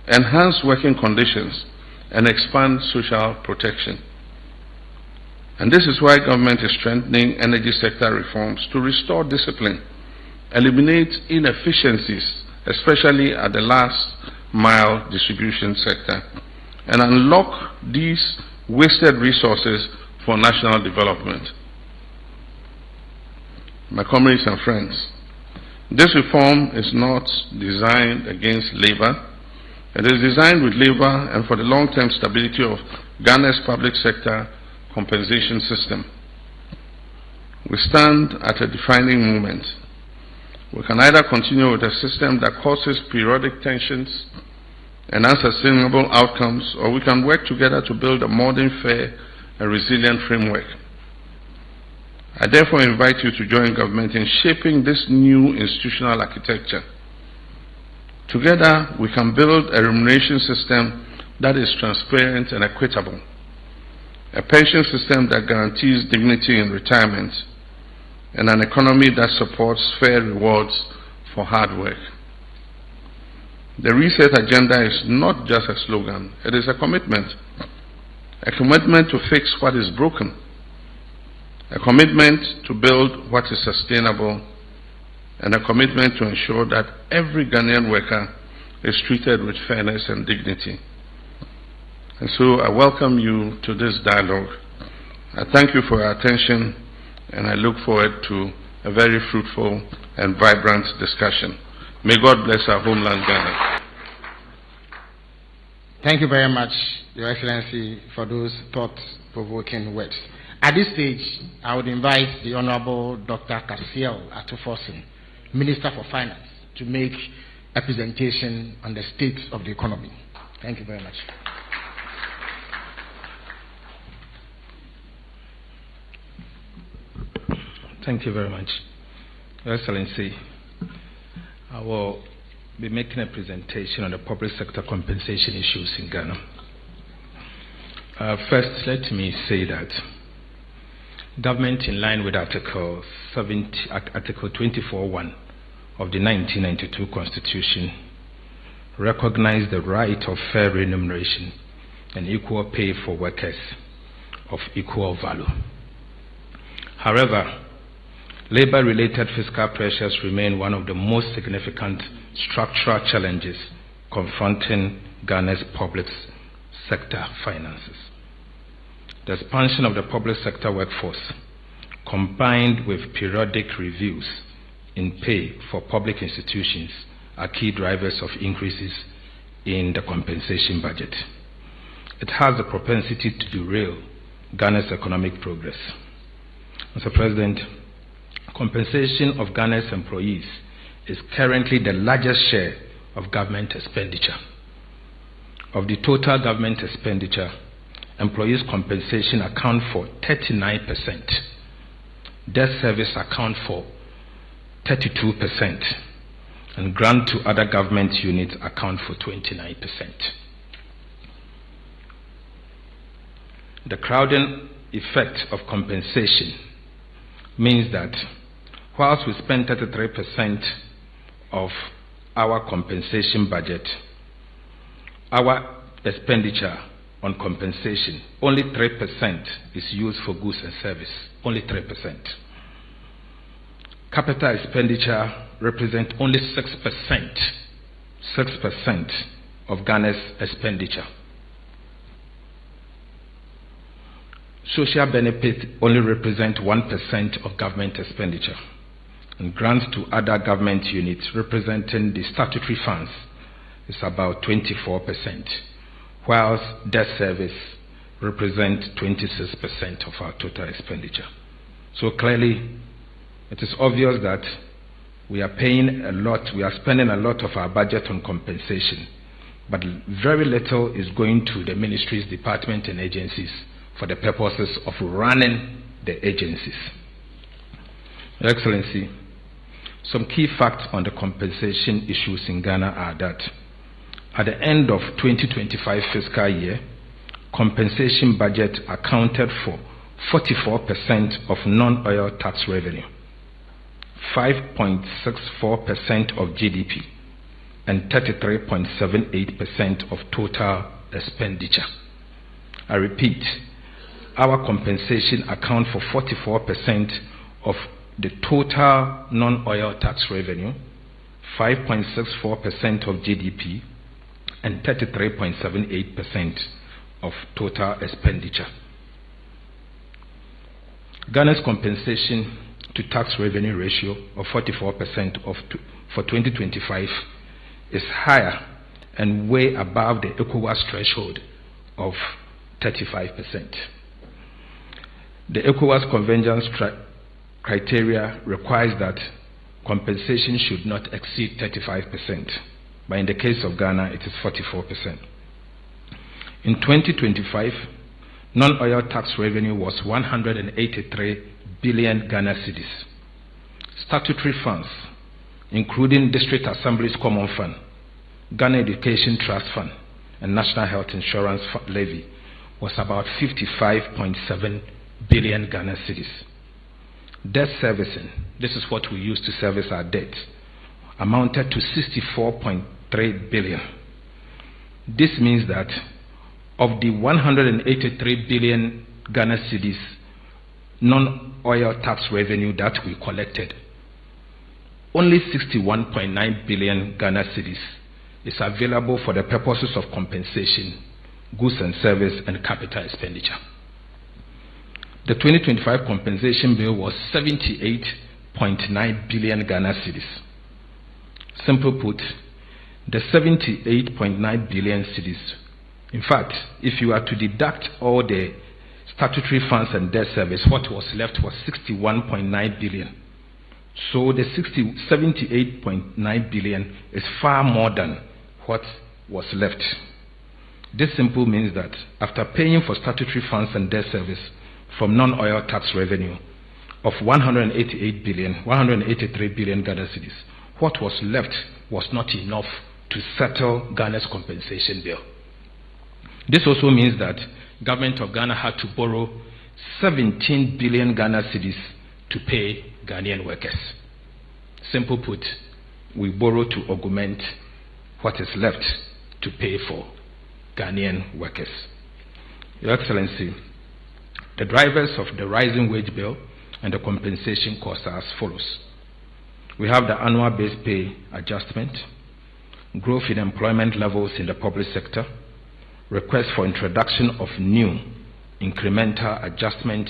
enhance working conditions, and expand social protection. And this is why government is strengthening energy sector reforms to restore discipline, eliminate inefficiencies, especially at the last mile distribution sector, and unlock these wasted resources for national development. My comrades and friends, this reform is not designed against labor. It is designed with labor and for the long-term stability of Ghana's public sector compensation system. We stand at a defining moment. We can either continue with a system that causes periodic tensions and unsustainable outcomes, or we can work together to build a modern, fair, and resilient framework. I therefore invite you to join government in shaping this new institutional architecture. Together, we can build a remuneration system that is transparent and equitable, a pension system that guarantees dignity in retirement, and an economy that supports fair rewards for hard work. The reset agenda is not just a slogan, it is a commitment to fix what is broken, a commitment to build what is sustainable, and a commitment to ensure that every Ghanaian worker is treated with fairness and dignity. And so I welcome you to this dialogue. I thank you for your attention, and I look forward to a very fruitful and vibrant discussion. May God bless our homeland, Ghana. Thank you very much, Your Excellency, for those thought-provoking words. At this stage, I would invite the Honorable Dr. Kasiel Atufosin, Minister for Finance, to make a presentation on the state of the economy. Thank you very much. Thank you very much, Your Excellency. I will be making a presentation on the public sector compensation issues in Ghana. First, let me say that government, in line with Article 24(1) of the 1992 Constitution, recognized the right of fair remuneration and equal pay for workers of equal value. However, labor-related fiscal pressures remain one of the most significant structural challenges confronting Ghana's public sector finances. The expansion of the public sector workforce, combined with periodic reviews in pay for public institutions, are key drivers of increases in the compensation budget. It has the propensity to derail Ghana's economic progress. Mr. President, compensation of Ghana's employees is currently the largest share of government expenditure. Of the total government expenditure, employees' compensation account for 39%, debt service account for 32%, and grant to other government units account for 29%. The crowding effect of compensation means that whilst we spend 33% of our compensation budget, our expenditure on compensation, only 3% is used for goods and service. Only 3%. Capital expenditure represents only 6% of Ghana's expenditure. Social benefit only represent 1% of government expenditure, and grants to other government units representing the statutory funds is about 24%, whilst debt service represents 26% of our total expenditure. So clearly, it is obvious that we are paying a lot, we are spending a lot of our budget on compensation, but very little is going to the ministries, departments, and agencies for the purposes of running the agencies. Your Excellency, some key facts on the compensation issues in Ghana are that at the end of 2025 fiscal year, compensation budget accounted for 44% of non-oil tax revenue, 5.64% of GDP, and 33.78% of total expenditure. I repeat, our compensation account for 44% of the total non-oil tax revenue, 5.64% of GDP, and 33.78% of total expenditure. Ghana's compensation to tax revenue ratio of 44% for 2025 is higher and way above the ECOWAS threshold of 35%. The ECOWAS convergence criteria requires that compensation should not exceed 35%, but in the case of Ghana, it is 44%. In 2025, non-oil tax revenue was 183 billion Ghana cedis. Statutory funds, including District Assembly's Common Fund, Ghana Education Trust Fund, and National Health Insurance Levy, was about 55.7 billion Ghana cedis. Debt servicing, this is what we use to service our debt, amounted to 64.3 billion. This means that of the 183 billion Ghana cedis non-oil tax revenue that we collected, only 61.9 billion Ghana cedis is available for the purposes of compensation, goods and service, and capital expenditure. The 2025 compensation bill was 78.9 billion Ghana cedis. Simply put, the 78.9 billion cedis, in fact, if you are to deduct all the statutory funds and debt service, what was left was 61.9 billion. So the 78.9 billion is far more than what was left. This simply means that after paying for statutory funds and debt service from non-oil tax revenue of 183 billion Ghana cedis, what was left was not enough to settle Ghana's compensation bill. This also means that government of Ghana had to borrow 17 billion Ghana cedis to pay Ghanaian workers. Simple put, we borrow to augment what is left to pay for Ghanaian workers. Your Excellency, the drivers of the rising wage bill and the compensation costs are as follows. We have the annual base pay adjustment, growth in employment levels in the public sector, request for introduction of new incremental adjustment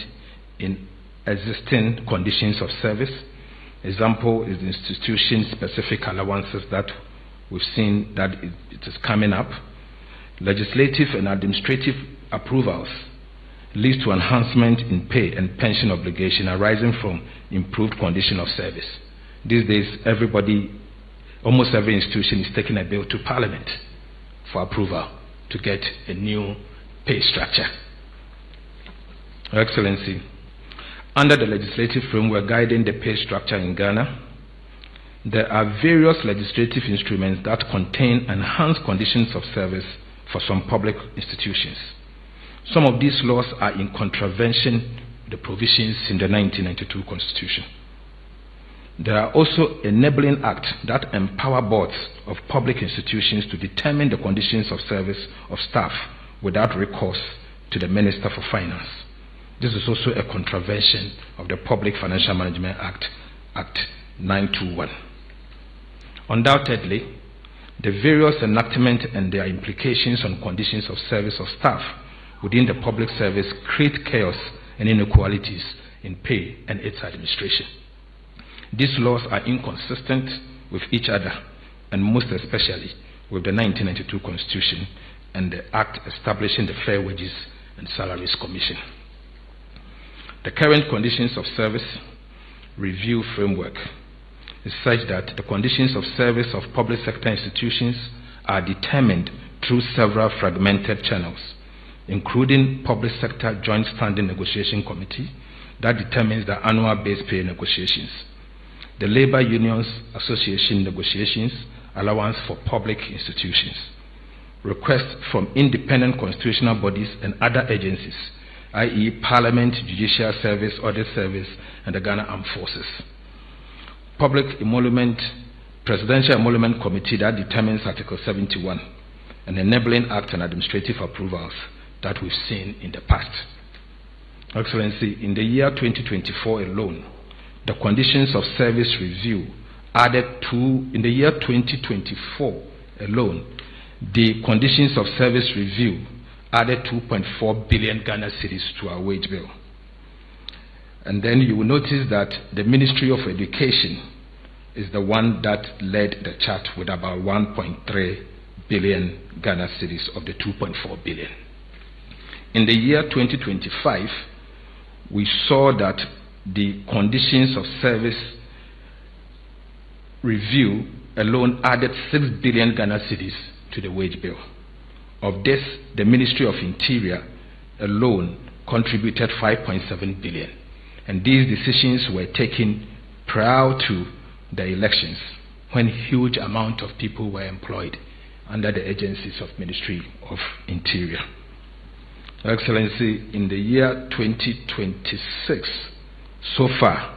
in existing conditions of service. Example is institution-specific allowances that we've seen that it is coming up. Legislative and administrative approvals leads to enhancement in pay and pension obligation arising from improved condition of service. These days, almost every institution is taking a bill to Parliament for approval to get a new pay structure. Your Excellency, under the legislative framework guiding the pay structure in Ghana, there are various legislative instruments that contain enhanced conditions of service for some public institutions. Some of these laws are in contravention of the provisions in the 1992 Constitution. There are also enabling acts that empower boards of public institutions to determine the conditions of service of staff without recourse to the Minister for Finance. This is also a contravention of the Public Financial Management Act, Act 921. Undoubtedly, the various enactments and their implications on conditions of service of staff within the public service create chaos and inequalities in pay and its administration. These laws are inconsistent with each other, and most especially with the 1992 Constitution and the Act establishing the Fair Wages and Salaries Commission. The current conditions of service review framework is such that the conditions of service of public sector institutions are determined through several fragmented channels, including Public Sector Joint Standing Negotiation Committee that determines the annual base pay negotiations, the Labor Unions Association negotiations, allowance for public institutions, requests from independent constitutional bodies and other agencies, i.e. Parliament, Judicial Service, Audit Service, and the Ghana Armed Forces. Public Emolument, Presidential Emolument Committee that determines Article 71, and Enabling Act and administrative approvals that we've seen in the past. Excellency, in the year 2024 alone, the conditions of service review added to, in the year 2024 alone, the conditions of service review added 2.4 billion Ghana cedis to our wage bill. And then you will notice that the Ministry of Education is the one that led the chart with about 1.3 billion Ghana cedis of the 2.4 billion. In the year 2025, we saw that the conditions of service review alone added 6 billion Ghana cedis to the wage bill. Of this, the Ministry of Interior alone contributed 5.7 billion. And these decisions were taken prior to the elections, when huge amount of people were employed under the agencies of Ministry of Interior. Excellency, in the year 2026, so far,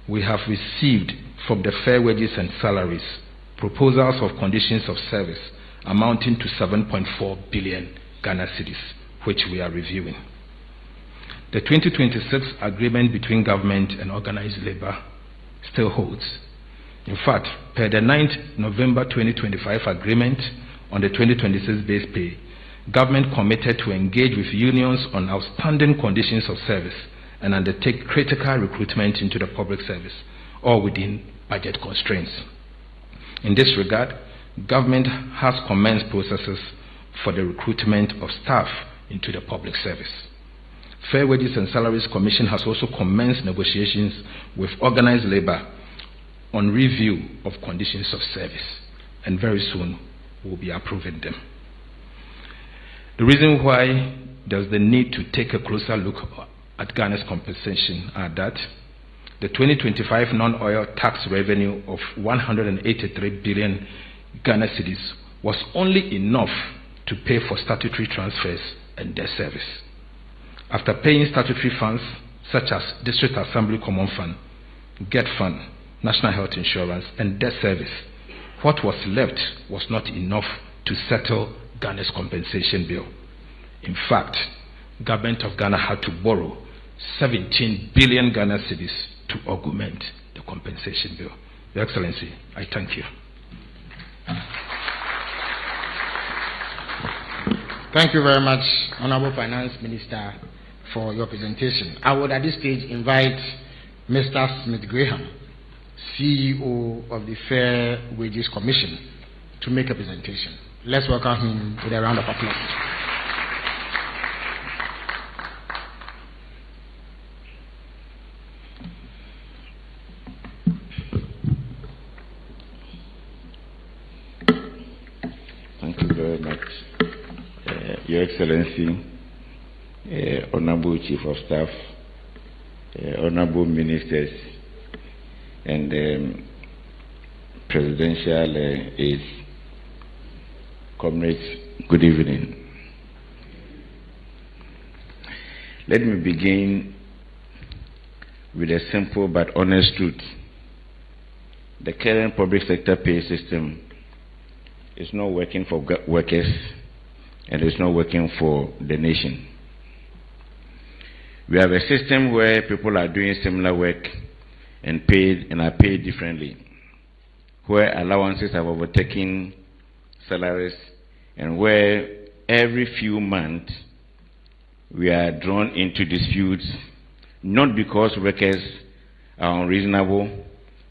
we have received from the Fair Wages and Salaries proposals of conditions of service amounting to 7.4 billion Ghana cedis, which we are reviewing. The 2026 agreement between government and organized labor still holds. In fact, per the 9th November 2025 agreement on the 2026 base pay, government committed to engage with unions on outstanding conditions of service and undertake critical recruitment into the public service, all within budget constraints. In this regard, government has commenced processes for the recruitment of staff into the public service. Fair Wages and Salaries Commission has also commenced negotiations with organized labor on review of conditions of service, and very soon we'll be approving them. The reason why there's the need to take a closer look at Ghana's compensation are that the 2025 non-oil tax revenue of 183 billion Ghana cedis was only enough to pay for statutory transfers and debt service. After paying statutory funds such as District Assembly Common Fund, Get Fund, National Health Insurance, and debt service, what was left was not enough to settle Ghana's compensation bill. In fact, government of Ghana had to borrow 17 billion Ghana cedis to augment the compensation bill. Your Excellency, I thank you. Thank you very much, Honorable Finance Minister, for your presentation. I would at this stage invite Mr. Smith-Graham, CEO of the Fair Wages Commission, to make a presentation. Let's welcome him with a round of applause. Thank you very much, Your Excellency, Honorable Chief of Staff, Honorable Ministers, and Presidential aides. Comrades, good evening. Let me begin with a simple but honest truth. The current public sector pay system is not working for workers and it's not working for the nation. We have a system where people are doing similar work and are paid differently, where allowances have overtaken salaries, and where every few months we are drawn into disputes, not because workers are unreasonable,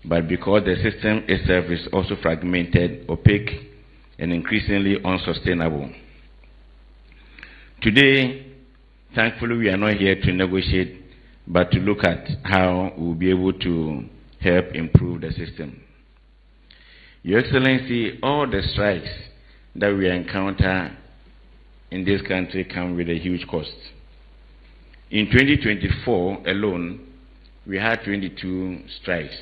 but because the system itself is also fragmented, opaque, and increasingly unsustainable. Today, thankfully, we are not here to negotiate, but to look at how we'll be able to help improve the system. Your Excellency, all the strikes that we encounter in this country come with a huge cost. In 2024 alone, we had 22 strikes.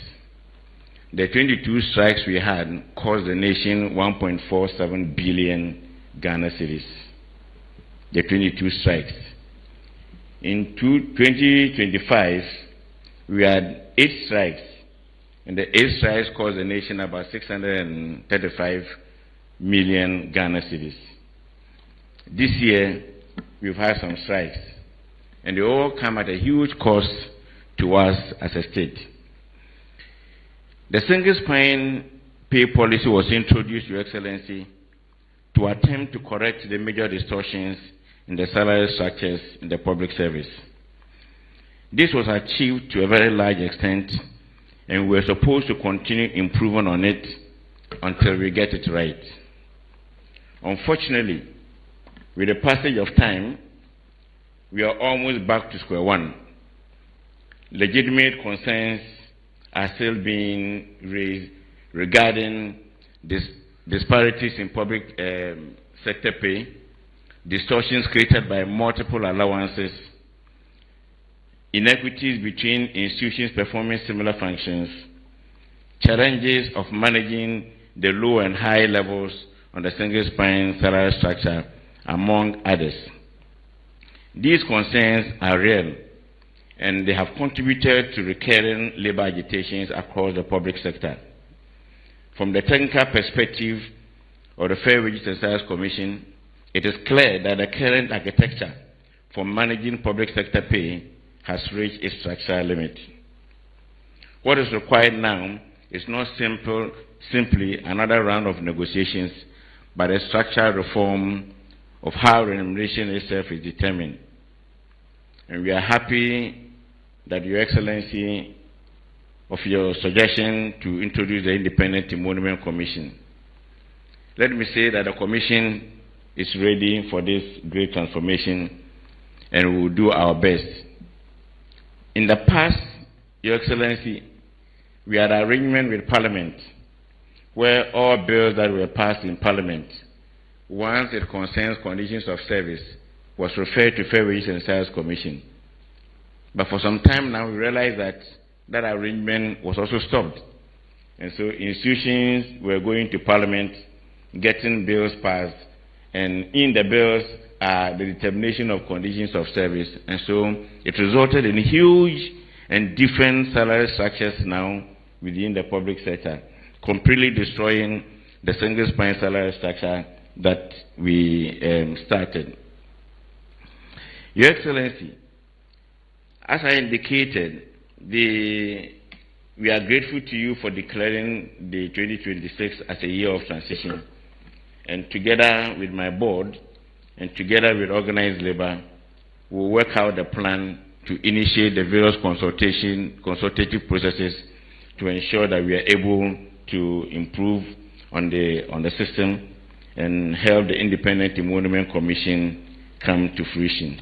The 22 strikes we had cost the nation 1.47 billion Ghana cedis. The 22 strikes. In 2025, we had 8 strikes, and the 8 strikes cost the nation about 635 million Ghana cedis. This year, we've had some strikes, and they all come at a huge cost to us as a state. The single spine pay policy was introduced, Your Excellency, to attempt to correct the major distortions in the salary structures in the public service. This was achieved to a very large extent, and we are supposed to continue improving on it until we get it right. Unfortunately, with the passage of time, we are almost back to square one. Legitimate concerns are still being raised regarding disparities in public sector pay, distortions created by multiple allowances, inequities between institutions performing similar functions, challenges of managing the low and high levels on the single spine salary structure, among others. These concerns are real, and they have contributed to recurring labor agitations across the public sector. From the technical perspective of the Fair Wages and Salaries Commission, it is clear that the current architecture for managing public sector pay has reached its structural limit. What is required now is not simply another round of negotiations, but a structural reform of how remuneration itself is determined. And we are happy that Your Excellency of your suggestion to introduce the Independent Emolument Commission. Let me say that the Commission is ready for this great transformation, and we will do our best. In the past, Your Excellency, we had an arrangement with Parliament where all bills that were passed in Parliament, once it concerns conditions of service, was referred to Fair Wages and Salaries Commission. But for some time now, we realized that that arrangement was also stopped. And so institutions were going to Parliament, getting bills passed, and in the bills are the determination of conditions of service. And so it resulted in huge and different salary structures now within the public sector, completely destroying the single spine salary structure that we started. Your Excellency, as I indicated, we are grateful to you for declaring the 2026 as a year of transition. And together with my board and together with organized labor, we'll work out a plan to initiate the various consultative processes to ensure that we are able to improve on the system and help the Independent Emolument Commission come to fruition.